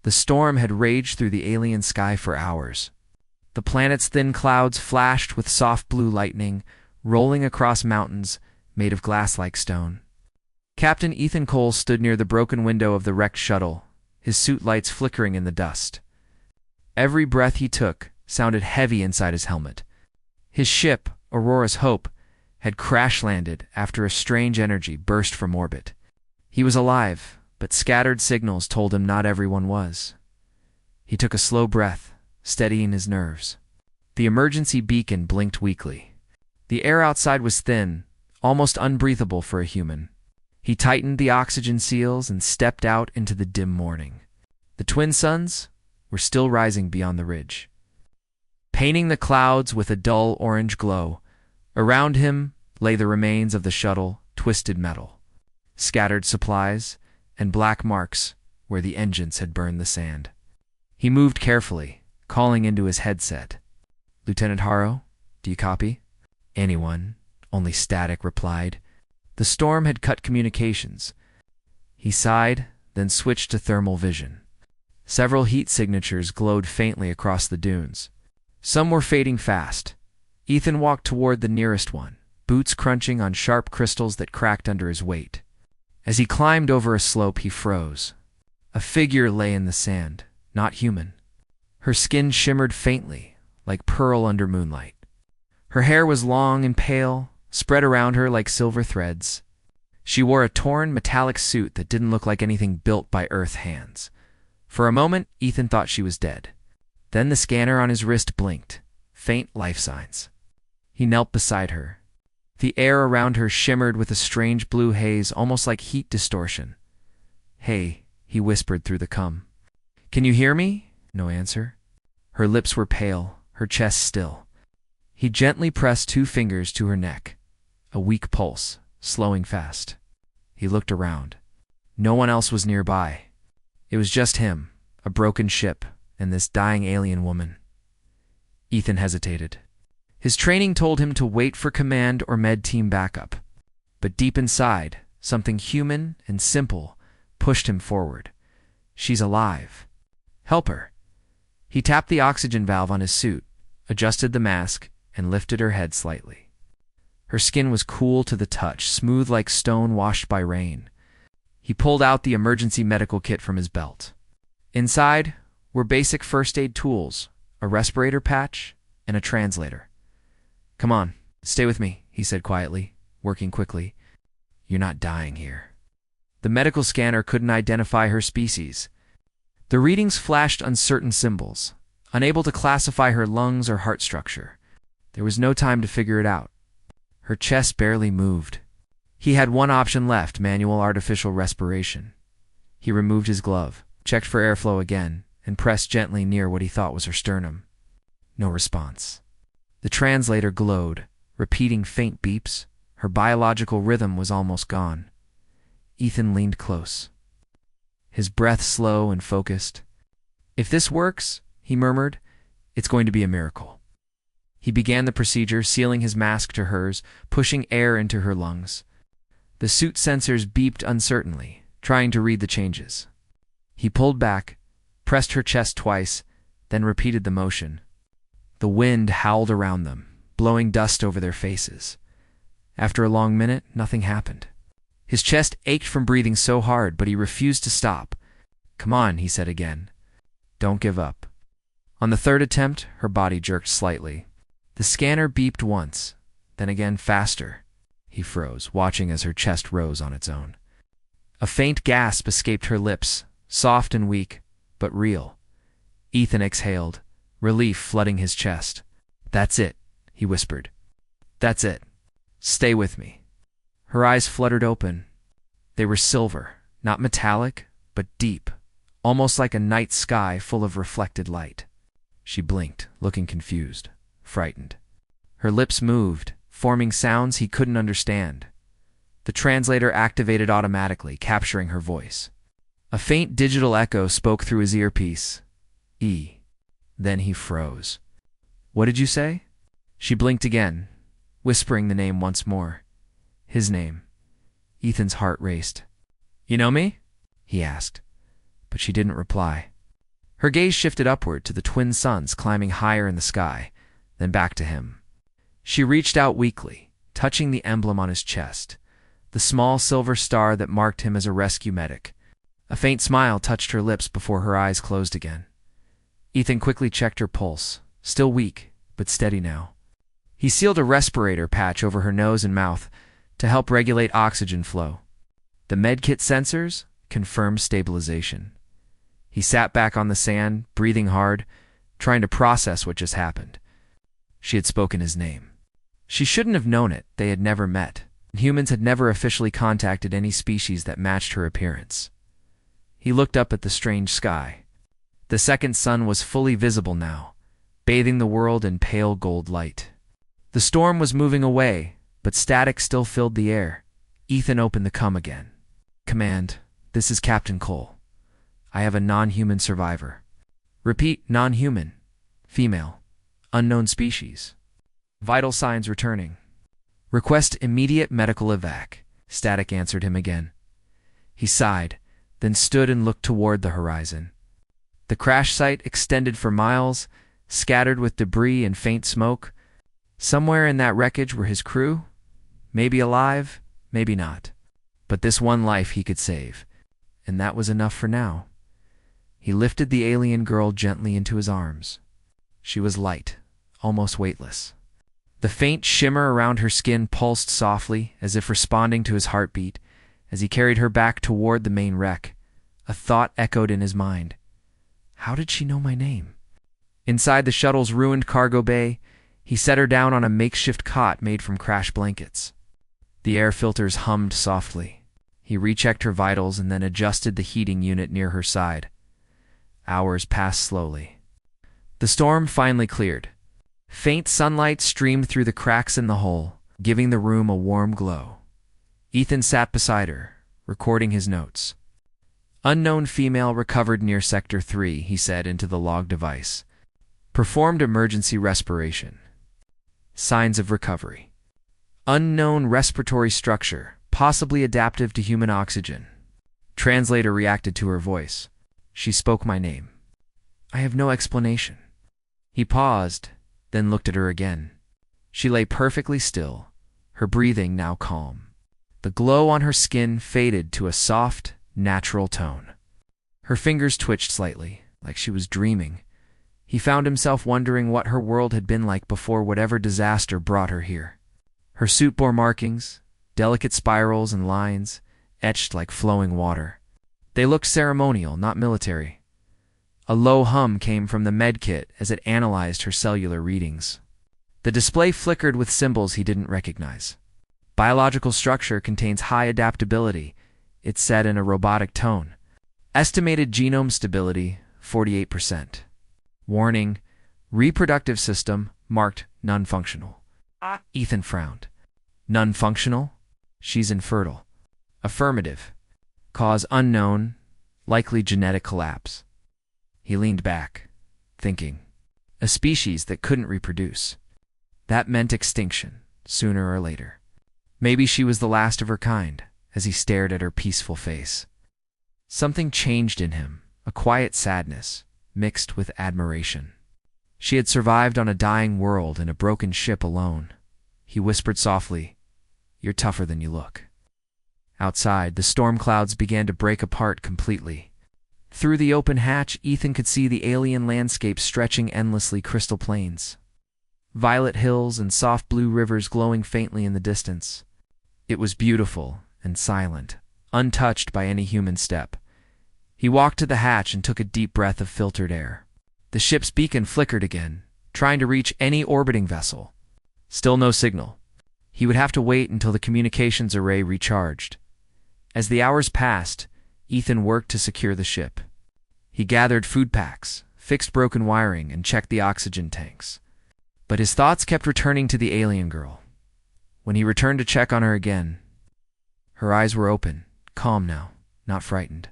The storm had raged through the alien sky for hours. The planet's thin clouds flashed with soft blue lightning, rolling across mountains made of glass-like stone. Captain Ethan Cole stood near the broken window of the wrecked shuttle, his suit lights flickering in the dust. Every breath he took sounded heavy inside his helmet. His ship, Aurora's Hope, had crash-landed after a strange energy burst from orbit. He was alive, but scattered signals told him not everyone was. He took a slow breath, steadying his nerves. The emergency beacon blinked weakly. The air outside was thin, almost unbreathable for a human. He tightened the oxygen seals and stepped out into the dim morning. The twin suns were still rising beyond the ridge, painting the clouds with a dull orange glow. Around him lay the remains of the shuttle, twisted metal, scattered supplies, and black marks where the engines had burned the sand. He moved carefully, calling into his headset. "Lieutenant Haro, do you copy?" "Anyone," only static replied. The storm had cut communications. He sighed, then switched to thermal vision. Several heat signatures glowed faintly across the dunes. Some were fading fast. Ethan walked toward the nearest one, boots crunching on sharp crystals that cracked under his weight. As he climbed over a slope, he froze. A figure lay in the sand, not human. Her skin shimmered faintly, like pearl under moonlight. Her hair was long and pale, spread around her like silver threads. She wore a torn, metallic suit that didn't look like anything built by Earth hands. For a moment, Ethan thought she was dead. Then the scanner on his wrist blinked, faint life signs. He knelt beside her. The air around her shimmered with a strange blue haze, almost like heat distortion. "Hey," he whispered through the cum. "Can you hear me?" No answer. Her lips were pale, her chest still. He gently pressed 2 fingers to her neck. A weak pulse, slowing fast. He looked around. No one else was nearby. It was just him, a broken ship, and this dying alien woman. Ethan hesitated. His training told him to wait for command or med team backup. But deep inside, something human and simple pushed him forward. She's alive. Help her. He tapped the oxygen valve on his suit, adjusted the mask, and lifted her head slightly. Her skin was cool to the touch, smooth like stone washed by rain. He pulled out the emergency medical kit from his belt. Inside were basic first aid tools, a respirator patch, and a translator. "Come on, stay with me," he said quietly, working quickly. "You're not dying here." The medical scanner couldn't identify her species. The readings flashed uncertain symbols, unable to classify her lungs or heart structure. There was no time to figure it out. Her chest barely moved. He had one option left, manual artificial respiration. He removed his glove, checked for airflow again, and pressed gently near what he thought was her sternum. No response. The translator glowed, repeating faint beeps. Her biological rhythm was almost gone. Ethan leaned close, his breath slow and focused. "If this works," he murmured, "it's going to be a miracle." He began the procedure, sealing his mask to hers, pushing air into her lungs. The suit sensors beeped uncertainly, trying to read the changes. He pulled back, pressed her chest twice, then repeated the motion. The wind howled around them, blowing dust over their faces. After a long minute, nothing happened. His chest ached from breathing so hard, but he refused to stop. "Come on," he said again. "Don't give up." On the 3rd attempt, her body jerked slightly. The scanner beeped once, then again faster. He froze, watching as her chest rose on its own. A faint gasp escaped her lips, soft and weak, but real. Ethan exhaled, relief flooding his chest. "That's it," he whispered. "That's it. Stay with me." Her eyes fluttered open. They were silver, not metallic, but deep, almost like a night sky full of reflected light. She blinked, looking confused, frightened. Her lips moved, forming sounds he couldn't understand. The translator activated automatically, capturing her voice. A faint digital echo spoke through his earpiece. "E." Then he froze. "What did you say?" She blinked again, whispering the name once more. His name. Ethan's heart raced. "You know me?" he asked, but she didn't reply. Her gaze shifted upward to the twin suns climbing higher in the sky, then back to him. She reached out weakly, touching the emblem on his chest, the small silver star that marked him as a rescue medic. A faint smile touched her lips before her eyes closed again. Ethan quickly checked her pulse, still weak, but steady now. He sealed a respirator patch over her nose and mouth to help regulate oxygen flow. The medkit sensors confirmed stabilization. He sat back on the sand, breathing hard, trying to process what just happened. She had spoken his name. She shouldn't have known it. They had never met. Humans had never officially contacted any species that matched her appearance. He looked up at the strange sky. The second sun was fully visible now, bathing the world in pale gold light. The storm was moving away, but static still filled the air. Ethan opened the comm again. Command, this is Captain Cole. I have a non-human survivor. Repeat, non-human. Female. Unknown species. Vital signs returning. Request immediate medical evac. Static answered him again. He sighed, then stood and looked toward the horizon. The crash site extended for miles, scattered with debris and faint smoke. Somewhere in that wreckage were his crew. Maybe alive, maybe not. But this one life he could save, and that was enough for now. He lifted the alien girl gently into his arms. She was light, almost weightless. The faint shimmer around her skin pulsed softly, as if responding to his heartbeat, as he carried her back toward the main wreck. A thought echoed in his mind. How did she know my name? Inside the shuttle's ruined cargo bay, he set her down on a makeshift cot made from crash blankets. The air filters hummed softly. He rechecked her vitals and then adjusted the heating unit near her side. Hours passed slowly. The storm finally cleared. Faint sunlight streamed through the cracks in the hull, giving the room a warm glow. Ethan sat beside her, recording his notes. Unknown female recovered near Sector 3, he said into the log device. Performed emergency respiration. Signs of recovery. Unknown respiratory structure, possibly adaptive to human oxygen. Translator reacted to her voice. She spoke my name. I have no explanation. He paused, then looked at her again. She lay perfectly still, her breathing now calm. The glow on her skin faded to a soft, natural tone. Her fingers twitched slightly, like she was dreaming. He found himself wondering what her world had been like before whatever disaster brought her here. Her suit bore markings, delicate spirals and lines, etched like flowing water. They looked ceremonial, not military. A low hum came from the medkit as it analyzed her cellular readings. The display flickered with symbols he didn't recognize. Biological structure contains high adaptability, it said in a robotic tone. Estimated genome stability, 48%. Warning, reproductive system marked non-functional. Ethan frowned. Non-functional? She's infertile. Affirmative. Cause unknown, likely genetic collapse. He leaned back, thinking. A species that couldn't reproduce. That meant extinction, sooner or later. Maybe she was the last of her kind, as he stared at her peaceful face. Something changed in him, a quiet sadness, mixed with admiration. She had survived on a dying world in a broken ship alone. He whispered softly, "You're tougher than you look." Outside, the storm clouds began to break apart completely. Through the open hatch, Ethan could see the alien landscape stretching endlessly, crystal plains. Violet hills and soft blue rivers glowing faintly in the distance. It was beautiful and silent, untouched by any human step. He walked to the hatch and took a deep breath of filtered air. The ship's beacon flickered again, trying to reach any orbiting vessel. Still no signal. He would have to wait until the communications array recharged. As the hours passed, Ethan worked to secure the ship. He gathered food packs, fixed broken wiring, and checked the oxygen tanks. But his thoughts kept returning to the alien girl. When he returned to check on her again, her eyes were open, calm now, not frightened.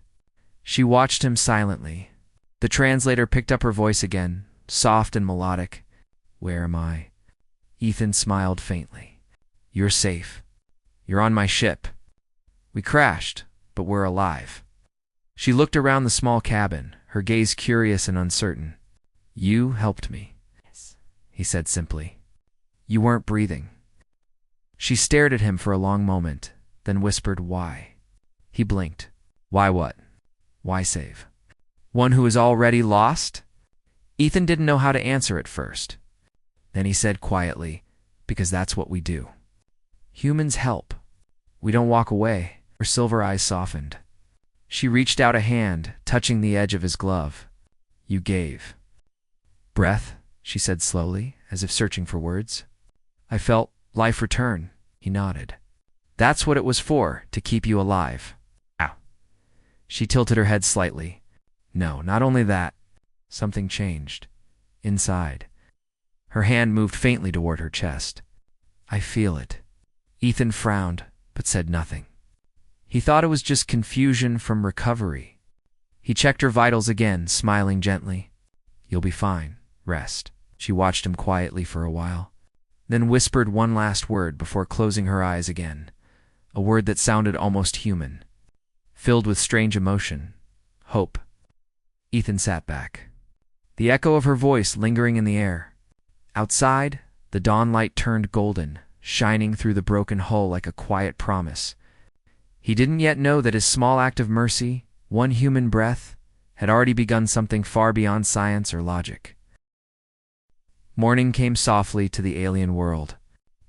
She watched him silently. The translator picked up her voice again, soft and melodic. "Where am I?" Ethan smiled faintly. "You're safe. You're on my ship. We crashed, but we're alive." She looked around the small cabin, her gaze curious and uncertain. "You helped me," he said simply. "You weren't breathing." She stared at him for a long moment, then whispered, "Why?" He blinked. "Why what? Why save? One who is already lost?" Ethan didn't know how to answer at first. Then he said quietly, "Because that's what we do. Humans help. We don't walk away." Her silver eyes softened. She reached out a hand, touching the edge of his glove. "You gave." "Breath," she said slowly, as if searching for words. "I felt life return." He nodded. "That's what it was for, to keep you alive." Ow. She tilted her head slightly. "No, not only that. Something changed. Inside." Her hand moved faintly toward her chest. "I feel it." Ethan frowned, but said nothing. He thought it was just confusion from recovery. He checked her vitals again, smiling gently. "You'll be fine. Rest." She watched him quietly for a while, then whispered one last word before closing her eyes again, a word that sounded almost human, filled with strange emotion. "Hope." Ethan sat back, the echo of her voice lingering in the air. Outside, the dawn light turned golden, shining through the broken hull like a quiet promise. He didn't yet know that his small act of mercy, one human breath, had already begun something far beyond science or logic. Morning came softly to the alien world.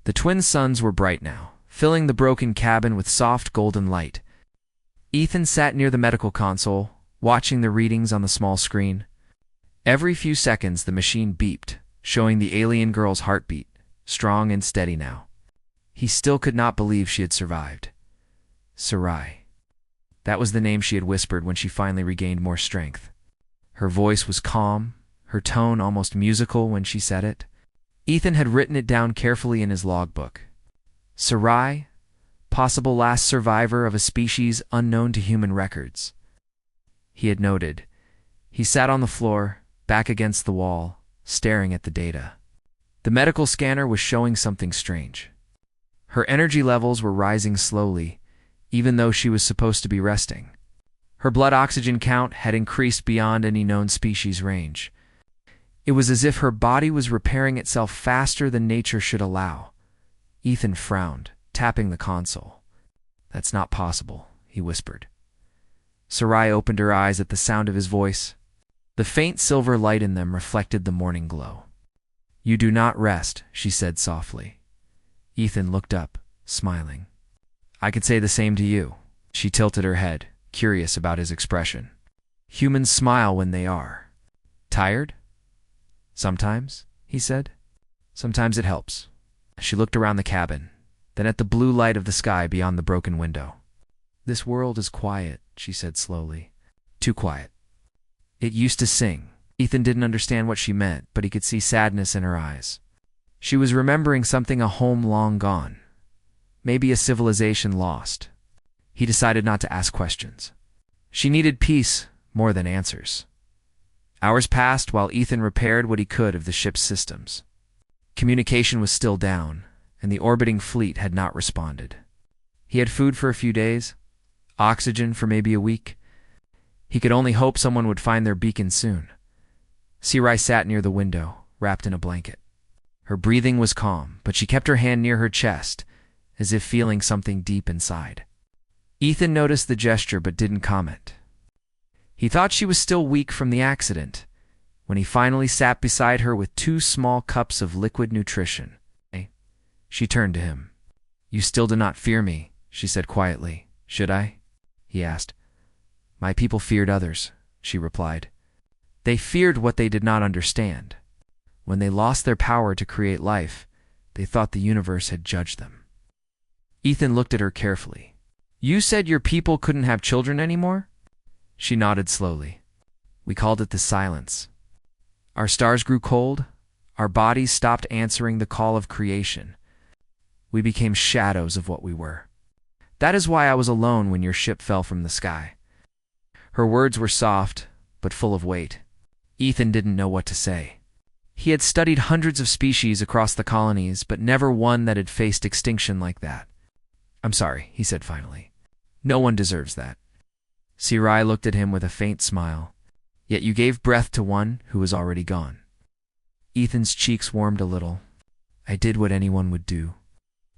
The twin suns were bright now, filling the broken cabin with soft golden light. Ethan sat near the medical console, watching the readings on the small screen. Every few seconds the machine beeped, showing the alien girl's heartbeat, strong and steady now. He still could not believe she had survived. Sarai. That was the name she had whispered when she finally regained more strength. Her voice was calm, her tone almost musical when she said it. Ethan had written it down carefully in his logbook. Sarai, possible last survivor of a species unknown to human records. He had noted. He sat on the floor, back against the wall, staring at the data. The medical scanner was showing something strange. Her energy levels were rising slowly, even though she was supposed to be resting. Her blood oxygen count had increased beyond any known species range. It was as if her body was repairing itself faster than nature should allow. Ethan frowned, tapping the console. "That's not possible," he whispered. Sarai opened her eyes at the sound of his voice. The faint silver light in them reflected the morning glow. "You do not rest," she said softly. Ethan looked up, smiling. "I could say the same to you." She tilted her head, curious about his expression. "Humans smile when they are." "Tired?" "Sometimes," he said. "Sometimes it helps." She looked around the cabin, then at the blue light of the sky beyond the broken window. "This world is quiet," she said slowly. "Too quiet." It used to sing. Ethan didn't understand what she meant, but he could see sadness in her eyes. She was remembering something, a home long gone. Maybe a civilization lost. He decided not to ask questions. She needed peace more than answers. Hours passed while Ethan repaired what he could of the ship's systems. Communication was still down, and the orbiting fleet had not responded. He had food for a few days, oxygen for maybe a week. He could only hope someone would find their beacon soon. Sarai sat near the window, wrapped in a blanket. Her breathing was calm, but she kept her hand near her chest, as if feeling something deep inside. Ethan noticed the gesture but didn't comment. He thought she was still weak from the accident, when he finally sat beside her with 2 small cups of liquid nutrition. She turned to him. "You still do not fear me," she said quietly. "Should I?" he asked. "My people feared others," she replied. "They feared what they did not understand. When they lost their power to create life, they thought the universe had judged them." Ethan looked at her carefully. "You said your people couldn't have children anymore?" She nodded slowly. "We called it the silence. Our stars grew cold. Our bodies stopped answering the call of creation. We became shadows of what we were. That is why I was alone when your ship fell from the sky." Her words were soft, but full of weight. Ethan didn't know what to say. He had studied hundreds of species across the colonies, but never one that had faced extinction like that. "I'm sorry," he said finally. "No one deserves that." Sarai looked at him with a faint smile. Yet you gave breath to one who was already gone. Ethan's cheeks warmed a little. I did what anyone would do.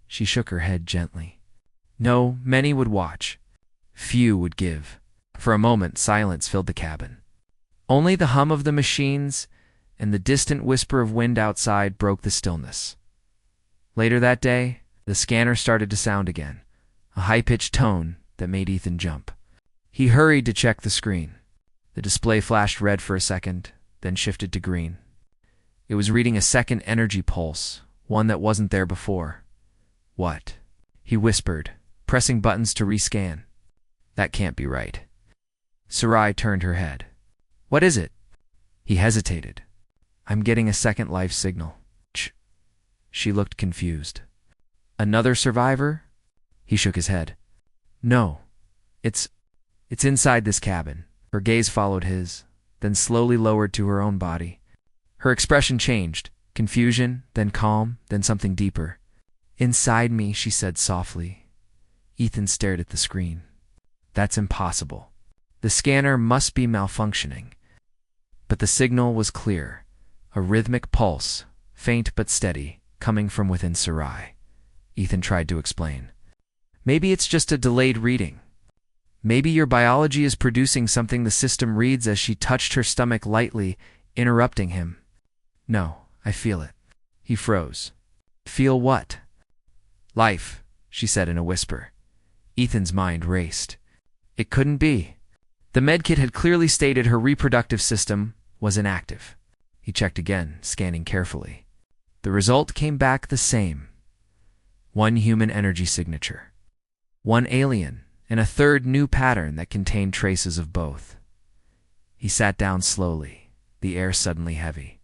She shook her head gently. No, many would watch. Few would give. For a moment, silence filled the cabin. Only the hum of the machines and the distant whisper of wind outside broke the stillness. Later that day, the scanner started to sound again, a high-pitched tone that made Ethan jump. He hurried to check the screen. The display flashed red for a second, then shifted to green. It was reading a second energy pulse, one that wasn't there before. What? He whispered, pressing buttons to rescan. That can't be right. Sarai turned her head. What is it? He hesitated. I'm getting a second life signal. She looked confused. Another survivor? He shook his head. No. It's inside this cabin. Her gaze followed his, then slowly lowered to her own body. Her expression changed. Confusion, then calm, then something deeper. Inside me, she said softly. Ethan stared at the screen. That's impossible. The scanner must be malfunctioning. But the signal was clear. A rhythmic pulse, faint but steady, coming from within Sarai. Ethan tried to explain. Maybe it's just a delayed reading. Maybe your biology is producing something the system reads. As she touched her stomach lightly, interrupting him. No, I feel it. He froze. Feel what? Life, she said in a whisper. Ethan's mind raced. It couldn't be. The medkit had clearly stated her reproductive system was inactive. He checked again, scanning carefully. The result came back the same. One human energy signature. One alien, and a third new pattern that contained traces of both. He sat down slowly, the air suddenly heavy.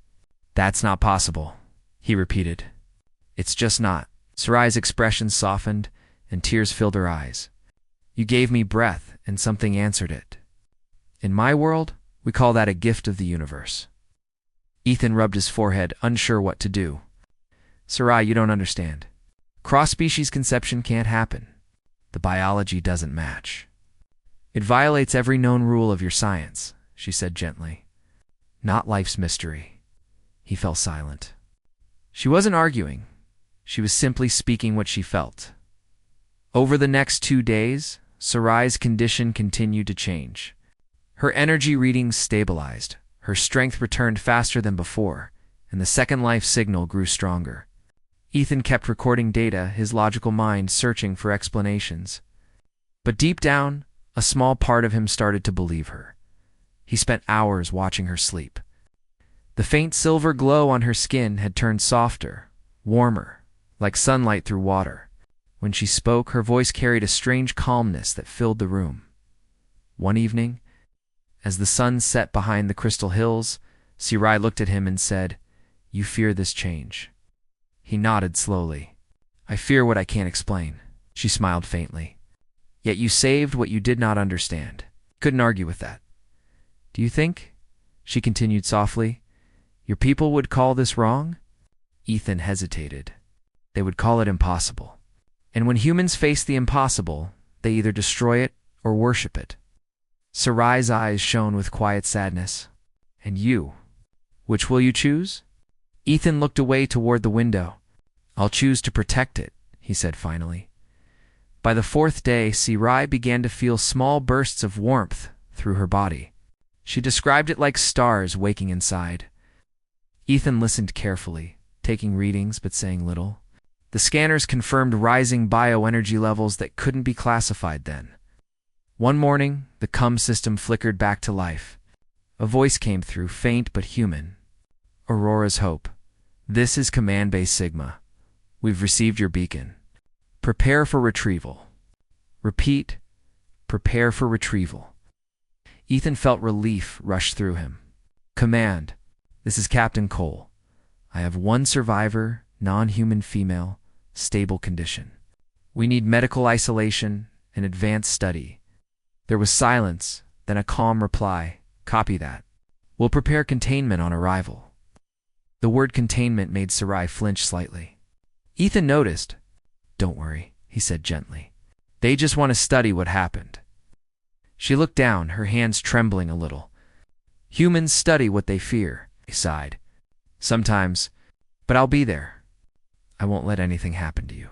That's not possible, he repeated. It's just not. Sarai's expression softened, and tears filled her eyes. You gave me breath, and something answered it. In my world, we call that a gift of the universe. Ethan rubbed his forehead, unsure what to do. Sarai, you don't understand. Cross-species conception can't happen. The biology doesn't match. It violates every known rule of your science, she said gently. Not life's mystery. He fell silent. She wasn't arguing. She was simply speaking what she felt. Over the next 2 days, Sarai's condition continued to change. Her energy readings stabilized, her strength returned faster than before, and the second life signal grew stronger. Ethan kept recording data, his logical mind searching for explanations. But deep down, a small part of him started to believe her. He spent hours watching her sleep. The faint silver glow on her skin had turned softer, warmer, like sunlight through water. When she spoke, her voice carried a strange calmness that filled the room. One evening, as the sun set behind the crystal hills, Sarai looked at him and said, You fear this change. He nodded slowly. I fear what I can't explain. She smiled faintly. Yet you saved what you did not understand. Couldn't argue with that. Do you think, she continued softly, your people would call this wrong? Ethan hesitated. They would call it impossible. And when humans face the impossible, they either destroy it or worship it. Sarai's eyes shone with quiet sadness. And you? Which will you choose? Ethan looked away toward the window. I'll choose to protect it, he said finally. By the 4th day, Sarai began to feel small bursts of warmth through her body. She described it like stars waking inside. Ethan listened carefully, taking readings but saying little. The scanners confirmed rising bioenergy levels that couldn't be classified then. One morning, the CUM system flickered back to life. A voice came through, faint but human. Aurora's Hope. This is Command Base Sigma. We've received your beacon. Prepare for retrieval. Repeat, prepare for retrieval. Ethan felt relief rush through him. Command, this is Captain Cole. I have 1 survivor, non-human female, stable condition. We need medical isolation and advanced study. There was silence, then a calm reply. Copy that. We'll prepare containment on arrival. The word containment made Sarai flinch slightly. Ethan noticed. Don't worry, he said gently. They just want to study what happened. She looked down, her hands trembling a little. Humans study what they fear, he sighed. Sometimes, but I'll be there. I won't let anything happen to you.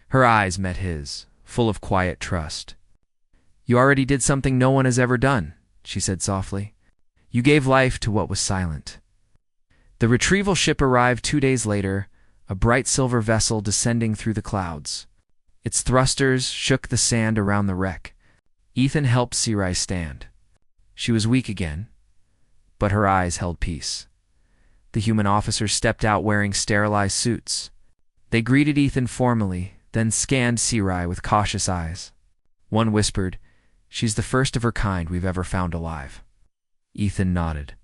Her eyes met his, full of quiet trust. You already did something no one has ever done, she said softly. You gave life to what was silent. The retrieval ship arrived 2 days later, a bright silver vessel descending through the clouds. Its thrusters shook the sand around the wreck. Ethan helped Sirai stand. She was weak again, but her eyes held peace. The human officers stepped out wearing sterilized suits. They greeted Ethan formally, then scanned Sirai with cautious eyes. One whispered, "She's the first of her kind we've ever found alive." Ethan nodded.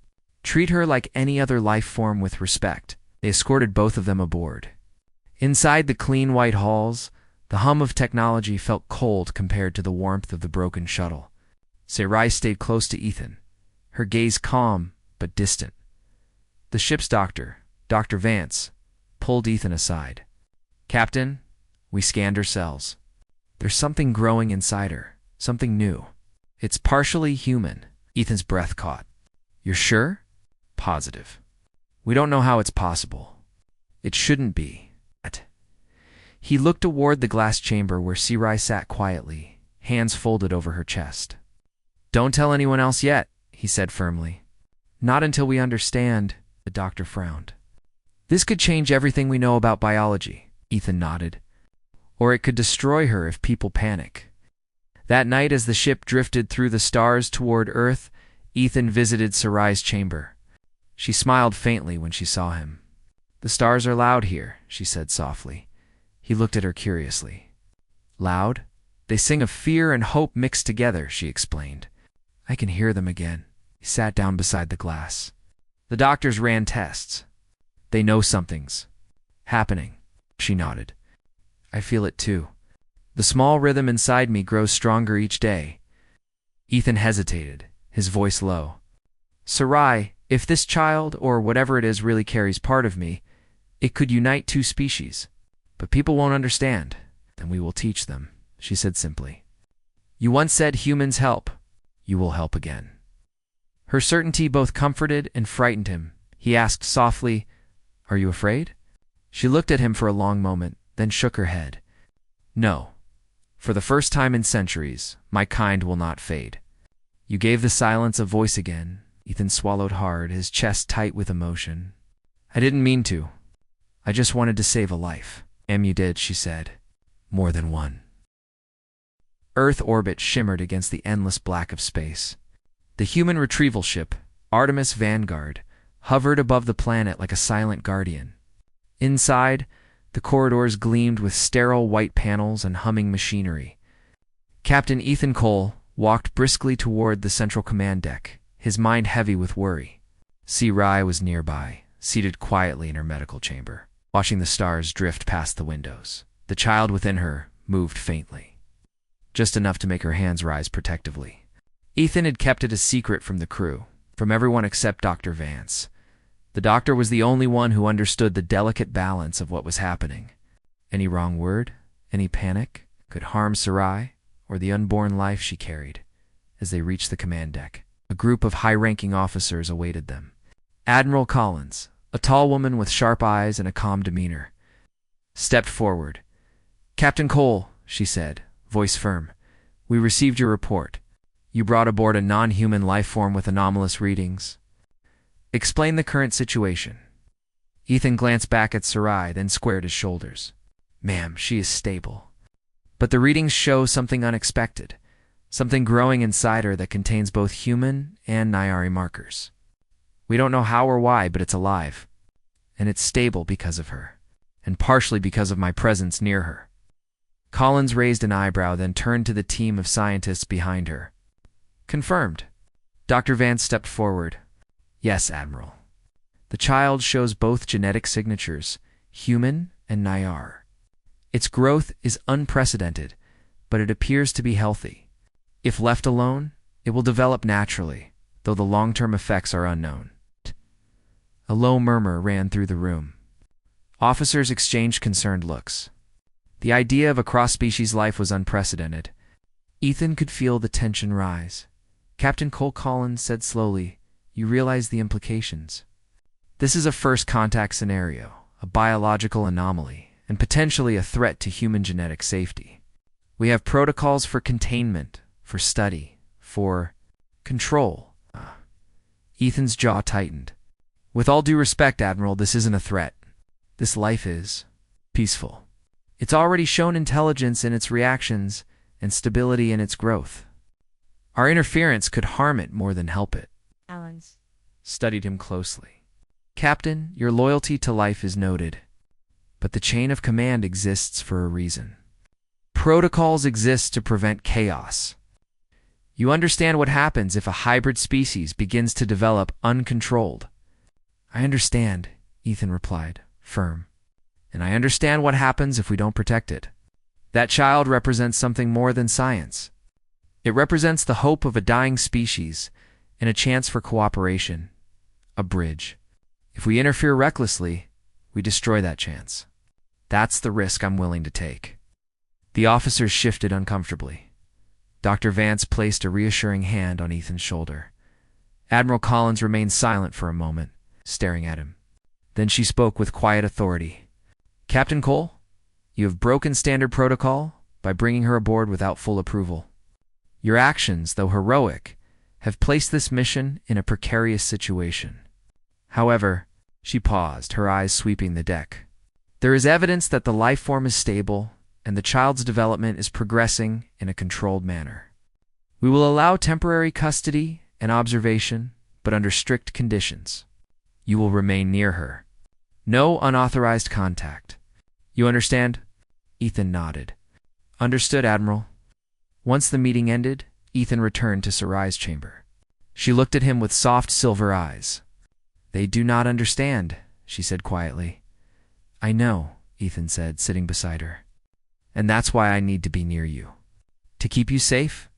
"Treat her like any other life form with respect." They escorted both of them aboard. Inside the clean white halls, the hum of technology felt cold compared to the warmth of the broken shuttle. Sirai stayed close to Ethan, her gaze calm but distant. The ship's doctor, Dr. Vance, pulled Ethan aside. "Captain, we scanned her cells. There's something growing inside her, something new. It's partially human." Ethan's breath caught. "You're sure?" "Positive. We don't know how it's possible. It shouldn't be." He looked toward the glass chamber where Sirai sat quietly, hands folded over her chest. "Don't tell anyone else yet," he said firmly. "Not until we understand," the doctor frowned. "This could change everything we know about biology," Ethan nodded. "Or it could destroy her if people panic." That night, as the ship drifted through the stars toward Earth, Ethan visited Sirai's chamber. She smiled faintly when she saw him. "The stars are loud here," she said softly. He looked at her curiously. "Loud? They sing of fear and hope mixed together," she explained. "I can hear them again." He sat down beside the glass. "The doctors ran tests. They know something's happening." She nodded. "I feel it too. The small rhythm inside me grows stronger each day." Ethan hesitated, his voice low. "Sirai, if this child, or whatever it is, really carries part of me, it could unite two species. But people won't understand, and we will teach them," she said simply. "You once said humans help. You will help again." Her certainty both comforted and frightened him. He asked softly, "Are you afraid?" She looked at him for a long moment, then shook her head. "No. For the first time in centuries, my kind will not fade." "You gave the silence a voice again." Ethan swallowed hard, his chest tight with emotion. "I didn't mean to. I just wanted to save a life." "You did," she said. "More than one." Earth orbit shimmered against the endless black of space. The human retrieval ship, Artemis Vanguard, hovered above the planet like a silent guardian. Inside, the corridors gleamed with sterile white panels and humming machinery. Captain Ethan Cole walked briskly toward the central command deck, his mind heavy with worry. Sirai was nearby, seated quietly in her medical chamber, watching the stars drift past the windows. The child within her moved faintly, just enough to make her hands rise protectively. Ethan had kept it a secret from the crew, from everyone except Dr. Vance. The doctor was the only one who understood the delicate balance of what was happening. Any wrong word, any panic, could harm Sirai or the unborn life she carried. As they reached the command deck, a group of high-ranking officers awaited them. Admiral Collins, a tall woman with sharp eyes and a calm demeanor, stepped forward. "Captain Cole," she said, voice firm, "we received your report. You brought aboard a non-human life form with anomalous readings. Explain the current situation." Ethan glanced back at Sirai, then squared his shoulders. "Ma'am, she is stable. But the readings show something unexpected, something growing inside her that contains both human and Nayari markers. We don't know how or why, but it's alive. And it's stable because of her, and partially because of my presence near her." Collins raised an eyebrow, then turned to the team of scientists behind her. "Confirmed." Dr. Vance stepped forward. "Yes, Admiral. The child shows both genetic signatures, human and Nayar. Its growth is unprecedented, but it appears to be healthy. If left alone, it will develop naturally, though the long-term effects are unknown." A low murmur ran through the room. Officers exchanged concerned looks. The idea of a cross-species life was unprecedented. Ethan could feel the tension rise. Captain Cole Collins said slowly, you realize the implications. This is a first contact scenario, a biological anomaly, and potentially a threat to human genetic safety. We have protocols for containment, for study, for control. Ethan's jaw tightened. With all due respect, Admiral, this isn't a threat. This life is peaceful. It's already shown intelligence in its reactions and stability in its growth. Our interference could harm it more than help it. Allen's Studied him closely. Captain, your loyalty to life is noted, but the chain of command exists for a reason. Protocols exist to prevent chaos. You understand what happens if a hybrid species begins to develop uncontrolled. I understand, Ethan replied, firm. And I understand what happens if we don't protect it. That child represents something more than science. It represents the hope of a dying species and a chance for cooperation, a bridge. If we interfere recklessly, we destroy that chance. That's the risk I'm willing to take. The officers shifted uncomfortably. Dr. Vance placed a reassuring hand on Ethan's shoulder. Admiral Collins remained silent for a moment, staring at him. Then she spoke with quiet authority. Captain Cole, you have broken standard protocol by bringing her aboard without full approval. Your actions, though heroic, have placed this mission in a precarious situation. However, she paused, her eyes sweeping the deck. There is evidence that the life form is stable and the child's development is progressing in a controlled manner. We will allow temporary custody and observation, but under strict conditions. You will remain near her. No unauthorized contact. You understand? Ethan nodded. Understood, Admiral. Once the meeting ended, Ethan returned to Sarai's chamber. She looked at him with soft silver eyes. They do not understand, she said quietly. I know, Ethan said, sitting beside her. And that's why I need to be near you. To keep you safe?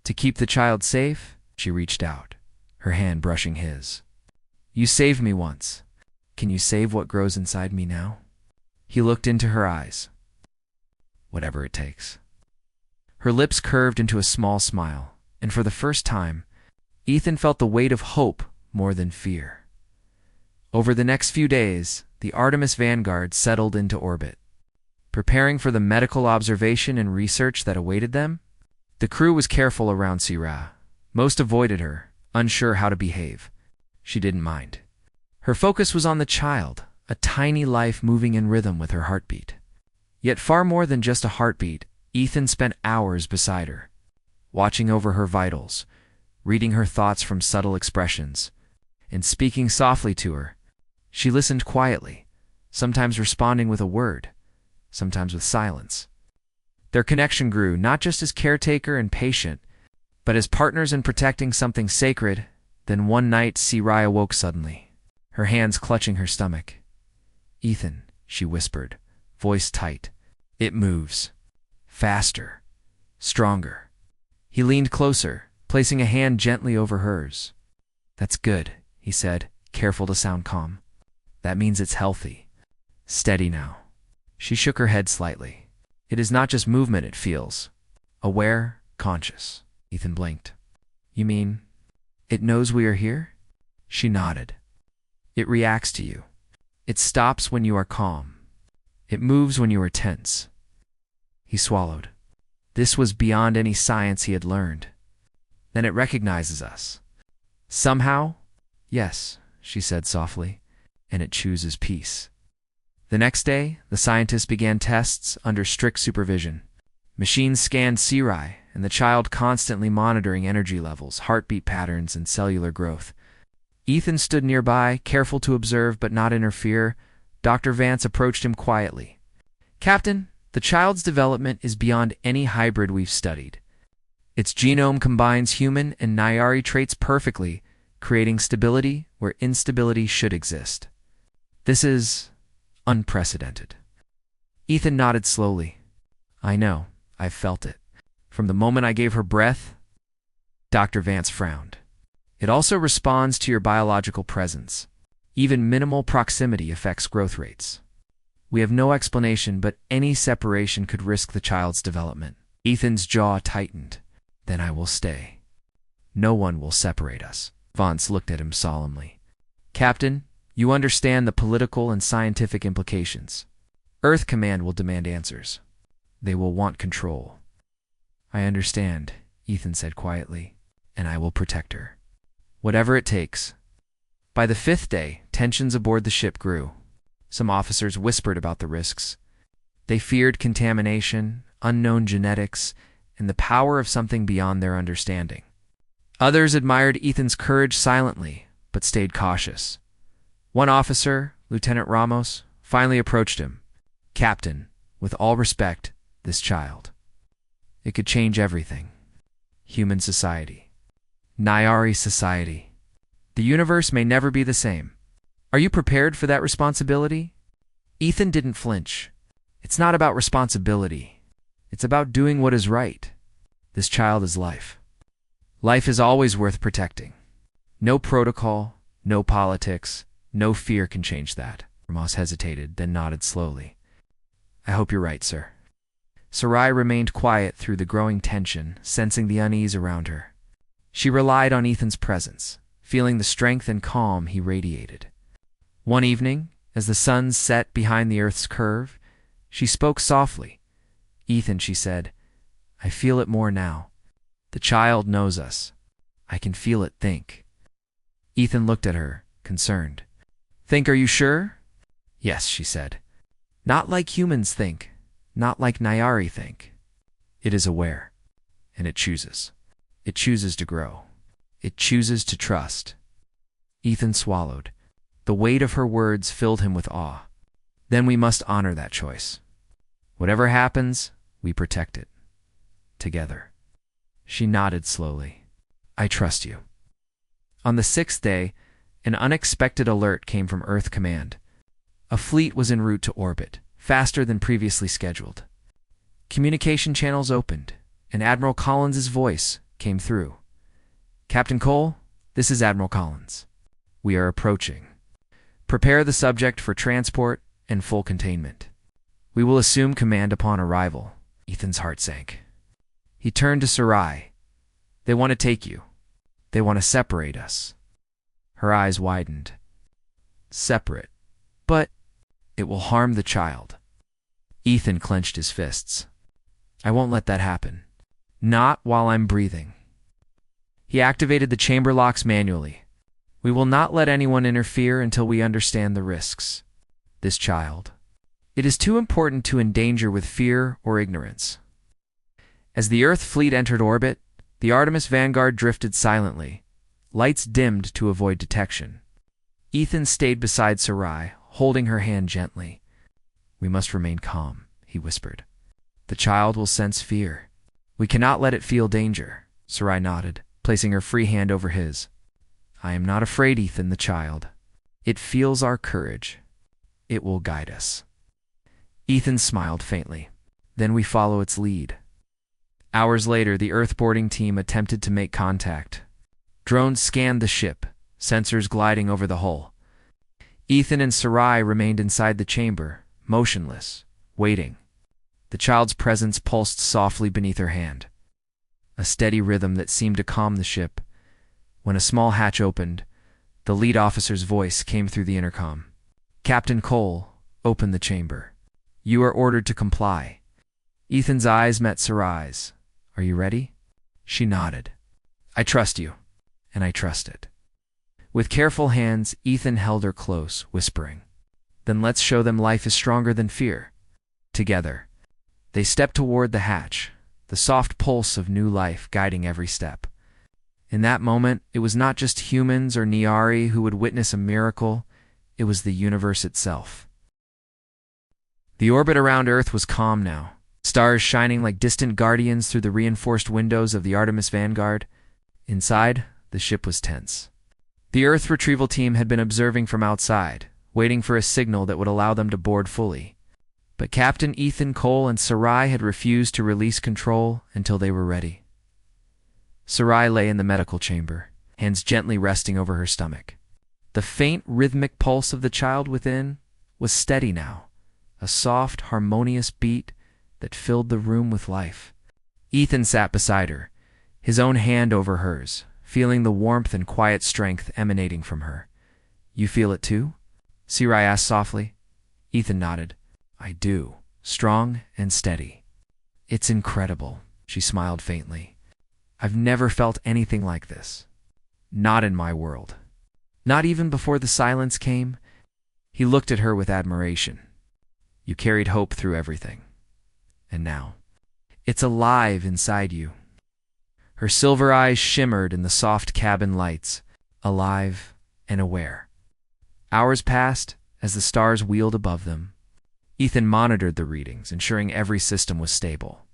To keep the child safe? She reached out, her hand brushing his. You saved me once. Can you save what grows inside me now? He looked into her eyes. Whatever it takes. Her lips curved into a small smile, and for the first time, Ethan felt the weight of hope more than fear. Over the next few days, the Artemis Vanguard settled into orbit. Preparing for the medical observation and research that awaited them, the crew was careful around Sarai. Most avoided her, unsure how to behave. She didn't mind. Her focus was on the child, a tiny life moving in rhythm with her heartbeat. Yet far more than just a heartbeat, Ethan spent hours beside her, watching over her vitals, reading her thoughts from subtle expressions, and speaking softly to her. She listened quietly, sometimes responding with a word, sometimes with silence. Their connection grew not just as caretaker and patient, but as partners in protecting something sacred. Then one night, Sarai awoke suddenly, her hands clutching her stomach. Ethan, she whispered, voice tight. It moves. Faster. Stronger. He leaned closer, placing a hand gently over hers. That's good, he said, careful to sound calm. That means it's healthy. Steady now. She shook her head slightly. It is not just movement it feels. Aware, conscious. Ethan blinked. You mean, it knows we are here? She nodded. It reacts to you. It stops when you are calm. It moves when you are tense. He swallowed. This was beyond any science he had learned. Then it recognizes us. Somehow? Yes, she said softly, and it chooses peace. The next day, the scientists began tests under strict supervision. Machines scanned Sarai, and the child constantly monitoring energy levels, heartbeat patterns, and cellular growth. Ethan stood nearby, careful to observe but not interfere. Dr. Vance approached him quietly. Captain, the child's development is beyond any hybrid we've studied. Its genome combines human and Nayari traits perfectly, creating stability where instability should exist. This is unprecedented. Ethan nodded slowly. I know, I've felt it. From the moment I gave her breath, Dr. Vance frowned. It also responds to your biological presence. Even minimal proximity affects growth rates. We have no explanation, but any separation could risk the child's development. Ethan's jaw tightened. Then I will stay. No one will separate us. Vance looked at him solemnly. Captain, you understand the political and scientific implications. Earth Command will demand answers. They will want control. I understand, Ethan said quietly, and I will protect her. Whatever it takes. By the 5th day, tensions aboard the ship grew. Some officers whispered about the risks. They feared contamination, unknown genetics, and the power of something beyond their understanding. Others admired Ethan's courage silently, but stayed cautious. One officer, Lieutenant Ramos, finally approached him. Captain, with all respect, this child. It could change everything. Human society. Nyari society. The universe may never be the same. Are you prepared for that responsibility? Ethan didn't flinch. It's not about responsibility. It's about doing what is right. This child is life. Life is always worth protecting. No protocol, no politics, no fear can change that. Ramos hesitated, then nodded slowly. I hope you're right, sir. Sarai remained quiet through the growing tension, sensing the unease around her. She relied on Ethan's presence, feeling the strength and calm he radiated. One evening, as the sun set behind the Earth's curve, she spoke softly. Ethan, she said, I feel it more now. The child knows us. I can feel it think. Ethan looked at her, concerned. Think, are you sure? Yes, she said. Not like humans think, not like Nyari think. It is aware, and it chooses. It chooses to grow. It chooses to trust. Ethan swallowed. The weight of her words filled him with awe. Then we must honor that choice. Whatever happens, we protect it. Together. She nodded slowly. I trust you. On the 6th day, an unexpected alert came from Earth Command. A fleet was en route to orbit, faster than previously scheduled. Communication channels opened, and Admiral Collins's voice came through. Captain Cole, this is Admiral Collins. We are approaching. Prepare the subject for transport and full containment. We will assume command upon arrival. Ethan's heart sank. He turned to Sarai. They want to take you. They want to separate us. Her eyes widened. Separate. But it will harm the child. Ethan clenched his fists. I won't let that happen. Not while I'm breathing. He activated the chamber locks manually. We will not let anyone interfere until we understand the risks. This child. It is too important to endanger with fear or ignorance. As the Earth fleet entered orbit, the Artemis Vanguard drifted silently. Lights dimmed to avoid detection. Ethan stayed beside Sarai, holding her hand gently. We must remain calm, he whispered. The child will sense fear. We cannot let it feel danger. Sarai nodded, placing her free hand over his. I am not afraid, Ethan, the child. It feels our courage. It will guide us. Ethan smiled faintly. Then we follow its lead. Hours later, the Earth-boarding team attempted to make contact. Drones scanned the ship, sensors gliding over the hull. Ethan and Sarai remained inside the chamber, motionless, waiting. The child's presence pulsed softly beneath her hand. A steady rhythm that seemed to calm the ship. When a small hatch opened, the lead officer's voice came through the intercom. Captain Cole, open the chamber. You are ordered to comply. Ethan's eyes met Sarai's. Are you ready? She nodded. I trust you, and I trust it. With careful hands, Ethan held her close, whispering, Then let's show them life is stronger than fear. Together, they stepped toward the hatch, the soft pulse of new life guiding every step. In that moment, it was not just humans or Nyari who would witness a miracle, it was the universe itself. The orbit around Earth was calm now, stars shining like distant guardians through the reinforced windows of the Artemis Vanguard. Inside, the ship was tense. The Earth retrieval team had been observing from outside, waiting for a signal that would allow them to board fully. But Captain Ethan Cole and Sarai had refused to release control until they were ready. Sarai lay in the medical chamber, hands gently resting over her stomach. The faint, rhythmic pulse of the child within was steady now, a soft, harmonious beat that filled the room with life. Ethan sat beside her, his own hand over hers, feeling the warmth and quiet strength emanating from her. You feel it too? Sarai asked softly. Ethan nodded. I do. Strong and steady. It's incredible, she smiled faintly. I've never felt anything like this. Not in my world. Not even before the silence came. He looked at her with admiration. You carried hope through everything. And now, it's alive inside you. Her silver eyes shimmered in the soft cabin lights, alive and aware. Hours passed as the stars wheeled above them. Ethan monitored the readings, ensuring every system was stable.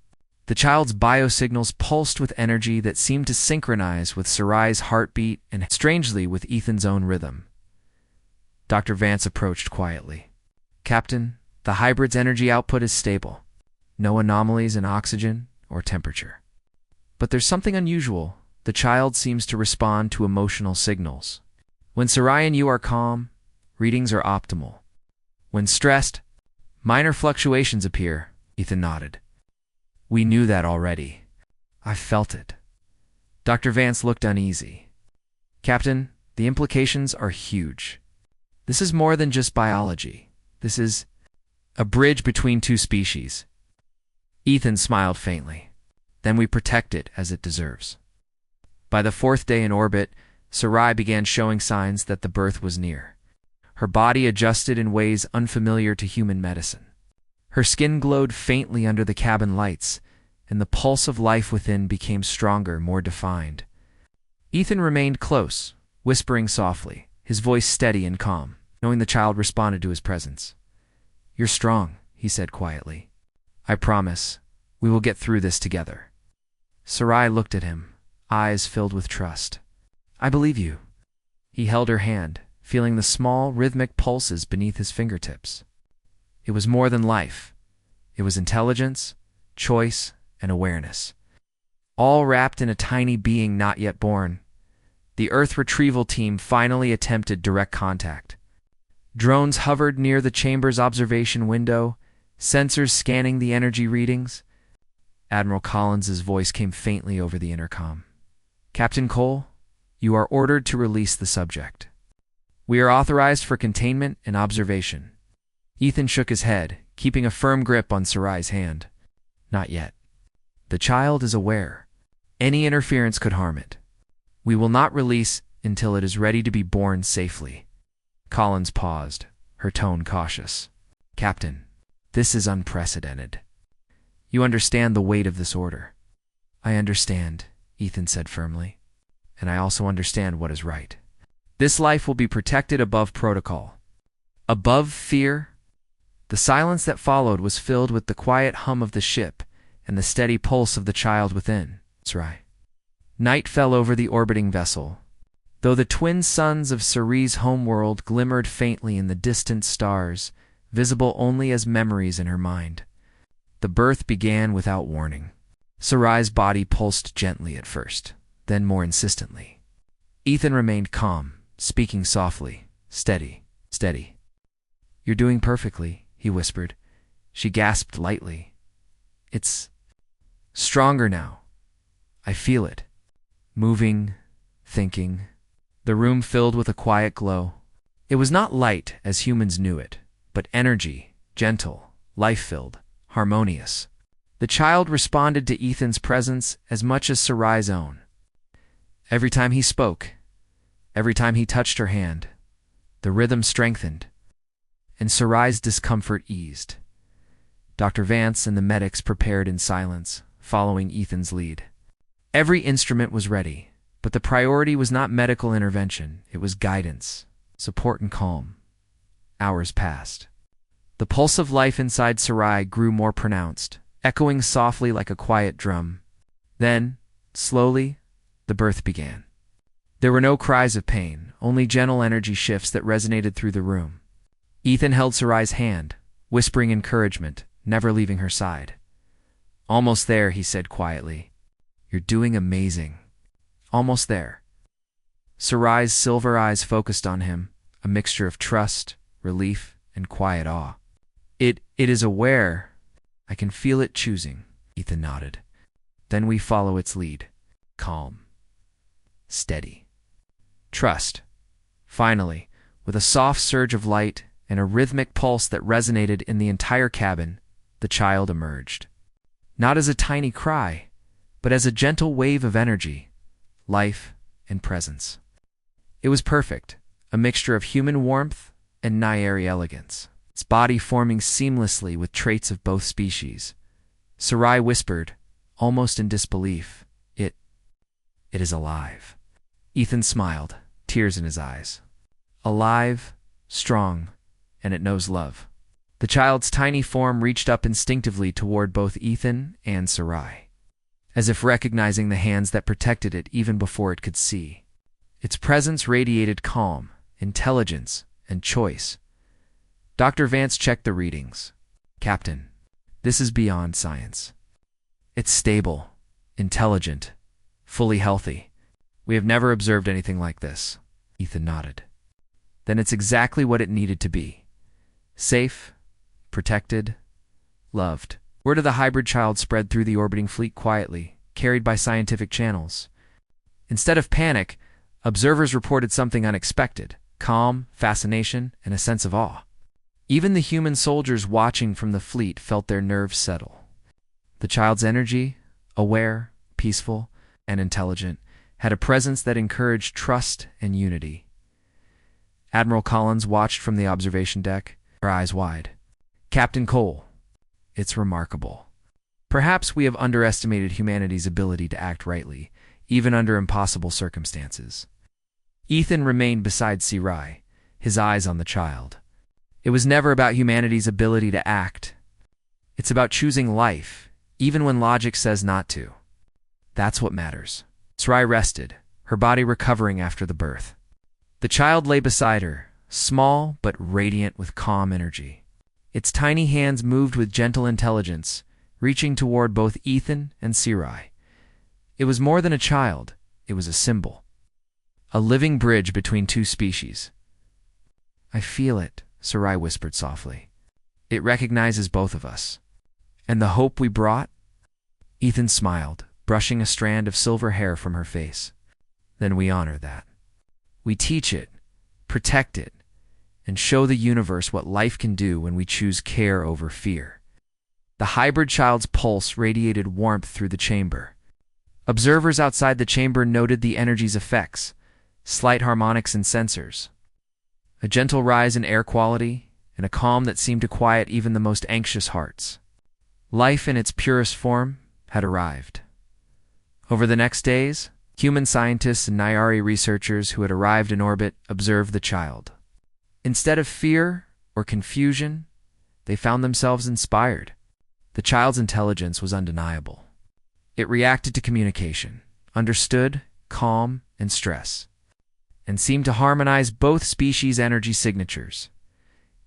The child's biosignals pulsed with energy that seemed to synchronize with Sarai's heartbeat and, strangely, with Ethan's own rhythm. Dr. Vance approached quietly. Captain, the hybrid's energy output is stable. No anomalies in oxygen or temperature. But there's something unusual. The child seems to respond to emotional signals. When Sarai and you are calm, readings are optimal. When stressed, minor fluctuations appear. Ethan nodded. We knew that already. I felt it. Dr. Vance looked uneasy. Captain, the implications are huge. This is more than just biology. This is a bridge between two species. Ethan smiled faintly. Then we protect it as it deserves. By the 4th day in orbit, Sarai began showing signs that the birth was near. Her body adjusted in ways unfamiliar to human medicine. Her skin glowed faintly under the cabin lights, and the pulse of life within became stronger, more defined. Ethan remained close, whispering softly, his voice steady and calm, knowing the child responded to his presence. You're strong, he said quietly. I promise, we will get through this together. Sarai looked at him, eyes filled with trust. I believe you. He held her hand, feeling the small, rhythmic pulses beneath his fingertips. It was more than life. It was intelligence, choice, and awareness. All wrapped in a tiny being not yet born. The Earth retrieval team finally attempted direct contact. Drones hovered near the chamber's observation window, sensors scanning the energy readings. Admiral Collins's voice came faintly over the intercom. Captain Cole, you are ordered to release the subject. We are authorized for containment and observation. Ethan shook his head, keeping a firm grip on Sarai's hand. Not yet. The child is aware. Any interference could harm it. We will not release until it is ready to be born safely. Collins paused, her tone cautious. Captain, this is unprecedented. You understand the weight of this order. I understand, Ethan said firmly. And I also understand what is right. This life will be protected above protocol. Above fear. The silence that followed was filled with the quiet hum of the ship and the steady pulse of the child within. Sarai. Night fell over the orbiting vessel. Though the twin suns of Sarai's homeworld glimmered faintly in the distant stars, visible only as memories in her mind. The birth began without warning. Sarai's body pulsed gently at first, then more insistently. Ethan remained calm, speaking softly, steady. You're doing perfectly, he whispered. She gasped lightly. It's stronger now. I feel it. Moving, thinking. The room filled with a quiet glow. It was not light as humans knew it, but energy, gentle, life-filled, harmonious. The child responded to Ethan's presence as much as Sarai's own. Every time he spoke, every time he touched her hand, the rhythm strengthened, and Sarai's discomfort eased. Dr. Vance and the medics prepared in silence, following Ethan's lead. Every instrument was ready, but the priority was not medical intervention, it was guidance, support and calm. Hours passed. The pulse of life inside Sarai grew more pronounced, echoing softly like a quiet drum. Then, slowly, the birth began. There were no cries of pain, only gentle energy shifts that resonated through the room. Ethan held Sarai's hand, whispering encouragement, never leaving her side. Almost there, he said quietly. You're doing amazing. Almost there. Sarai's silver eyes focused on him, a mixture of trust, relief, and quiet awe. It is aware. I can feel it choosing, Ethan nodded. Then we follow its lead. Calm. steady. Trust. Finally, with a soft surge of light and a rhythmic pulse that resonated in the entire cabin, the child emerged. Not as a tiny cry, but as a gentle wave of energy, life, and presence. It was perfect, a mixture of human warmth and Nyari elegance, its body forming seamlessly with traits of both species. Sarai whispered, almost in disbelief, It is alive." Ethan smiled, tears in his eyes. Alive, strong, and it knows love. The child's tiny form reached up instinctively toward both Ethan and Sarai, as if recognizing the hands that protected it even before it could see. Its presence radiated calm, intelligence, and choice. Dr. Vance checked the readings. "Captain, this is beyond science. It's stable, intelligent, fully healthy. We have never observed anything like this." Ethan nodded. "Then it's exactly what it needed to be. Safe, protected, loved." Word of the hybrid child spread through the orbiting fleet quietly, carried by scientific channels. Instead of panic, observers reported something unexpected: calm, fascination, and a sense of awe. Even the human soldiers watching from the fleet felt their nerves settle. The child's energy, aware, peaceful, and intelligent, had a presence that encouraged trust and unity. Admiral Collins watched from the observation deck, her eyes wide. "Captain Cole, it's remarkable. Perhaps we have underestimated humanity's ability to act rightly, even under impossible circumstances." Ethan remained beside Sarai, his eyes on the child. It was never about humanity's ability to act. It's about choosing life, even when logic says not to. That's what matters. Sarai rested, her body recovering after the birth. The child lay beside her, small but radiant with calm energy. Its tiny hands moved with gentle intelligence, reaching toward both Ethan and Sarai. It was more than a child, it was a symbol. A living bridge between two species. "I feel it," Sarai whispered softly. "It recognizes both of us. And the hope we brought?" Ethan smiled, brushing a strand of silver hair from her face. "Then we honor that. We teach it, protect it, and show the universe what life can do when we choose care over fear." The hybrid child's pulse radiated warmth through the chamber. Observers outside the chamber noted the energy's effects, slight harmonics and sensors. A gentle rise in air quality, and a calm that seemed to quiet even the most anxious hearts. Life in its purest form had arrived. Over the next days, human scientists and Nyari researchers who had arrived in orbit observed the child. Instead of fear or confusion, they found themselves inspired. The child's intelligence was undeniable. It reacted to communication, understood calm and stress, and seemed to harmonize both species' energy signatures.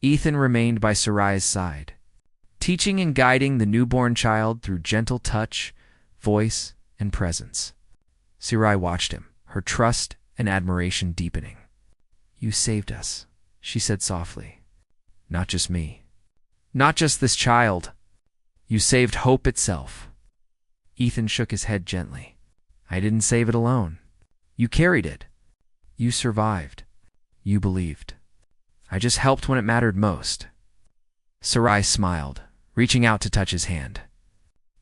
Ethan remained by Sarai's side, teaching and guiding the newborn child through gentle touch, voice, and presence. Sarai watched him, her trust and admiration deepening. "You saved us," she said softly. "Not just me. Not just this child. You saved hope itself." Ethan shook his head gently. "I didn't save it alone. You carried it. You survived. You believed. I just helped when it mattered most." Sarai smiled, reaching out to touch his hand.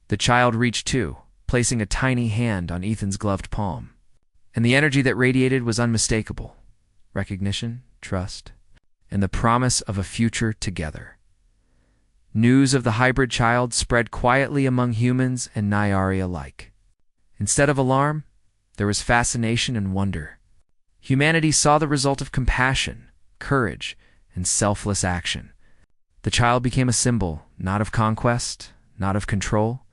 The child reached too, placing a tiny hand on Ethan's gloved palm. And the energy that radiated was unmistakable. Recognition, trust, and the promise of a future together. News of the hybrid child spread quietly among humans and Nyari alike. Instead of alarm, there was fascination and wonder. Humanity saw the result of compassion, courage, and selfless action. The child became a symbol, not of conquest, not of control,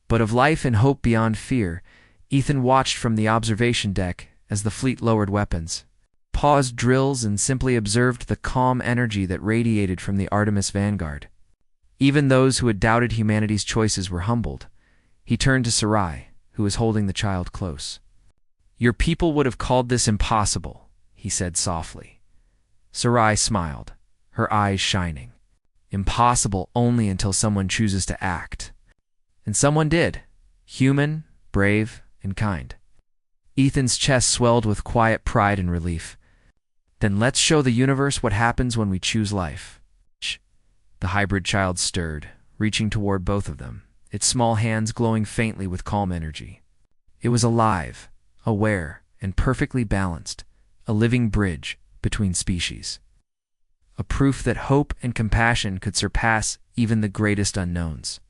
but of life and hope beyond fear. Ethan watched from the observation deck as the fleet lowered weapons, paused drills, and simply observed the calm energy that radiated from the Artemis Vanguard. Even those who had doubted humanity's choices were humbled. He turned to Sarai, who was holding the child close. "Your people would have called this impossible," he said softly. Sarai smiled, her eyes shining. Impossible only until someone chooses to act. And someone did, human, brave, and kind. Ethan's chest swelled with quiet pride and relief. Then let's show the universe what happens when we choose life. The hybrid child stirred, reaching toward both of them, its small hands glowing faintly with calm energy. It was alive, aware, and perfectly balanced, a living bridge between species. A proof that hope and compassion could surpass even the greatest unknowns.